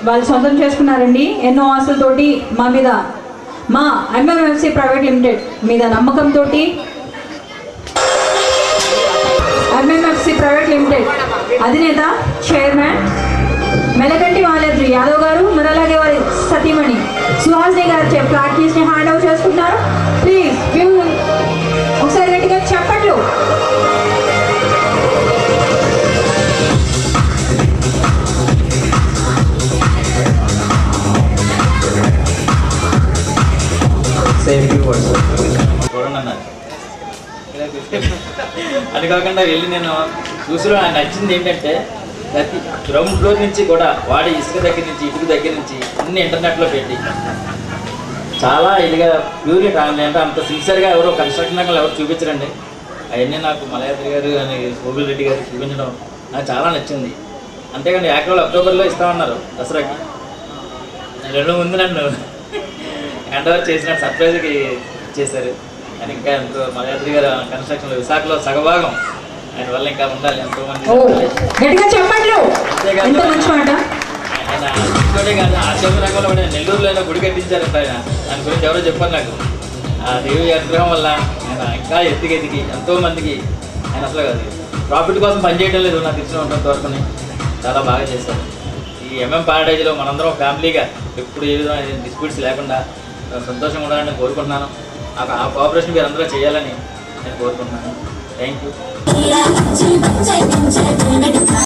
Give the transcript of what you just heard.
వాళ్ళు సొంతం చేసుకున్నారండి. ఎన్నో ఆశలతోటి మా మీద, మా MMFC ప్రైవేట్ లిమిటెడ్ మీద నమ్మకంతో MMFC ప్రైవేట్ లిమిటెడ్ అధినేత చైర్మన్ మెలకంటి వాలేద్రి యాదవ్ గారు, మరి అలాగే వారి సతీమణి సుహాసిని గారు ఫ్లాట్ కీస్ని హ్యాండ్ ఓవర్ చేసుకుంటున్నారు. ప్లీజ్ ఒకసారి గట్టిగా చెప్పట్లు. చూడండి అన్నారు. అది కాకుండా వెళ్ళి నేను చూసిన నచ్చింది ఏంటంటే ప్రతి గ్రౌండ్ ఫ్లోర్ నుంచి కూడా వాడి ఇసుక దగ్గర నుంచి ఇటుక దగ్గర నుంచి అన్ని ఇంటర్నెట్లో పెట్టి చాలా ఇదిగా ప్యూర్లీ ఫ్యామిలీ అంటే అంత సిన్సియర్గా ఎవరో కన్స్ట్రక్షన్ రంగంలో ఎవరు చూపించరండి. అవన్నీ నాకు మలయాద్రి గారు అని గోవిల్ రెడ్డి గారు చూపించడం నాకు చాలా నచ్చింది. అంతేకాని ఏప్రిల్ అక్టోబర్లో ఇస్తామన్నారు దసరాకి. 2 ముందు నన్ను హ్యాండ్ ఓవర్ చేసిన సర్ప్రైజ్కి చేశారు. అని ఇంకా ఎంతో మలయాద్రి గారు కన్స్ట్రక్షన్లో విశాఖలో సగభాగం ఆయన వల్ల ఇంకా ఉండాలి ఎంతోమంది. ఆయన ఇంకోటే కాదు, ఆశ్రమ రంగంలో కూడా నెల్లూరులో అయినా గుడి కట్టించారంట ఆయన. దాని గురించి ఎవరో చెప్పారు నాకు. ఆ దేవి అనుగ్రహం వల్ల ఆయన ఇంకా ఎదిగి ఎంతోమందికి ఆయన అసలు కాదు ప్రాఫిట్ కోసం పనిచేయడం లేదు నాకు తెలిసిన ఉన్నంత వరకుని చాలా బాగా చేశారు. ఈ పారడైజ్లో మనందరం ఫ్యామిలీగా ఎప్పుడు ఏ విధమైన డిస్ప్యూట్స్ లేకుండా సంతోషంగా ఉండాలని కోరుకుంటున్నాను. ఆ కోఆపరేషన్ మీరు అందరూ చేయాలని నేను కోరుకుంటున్నాను. Thank you.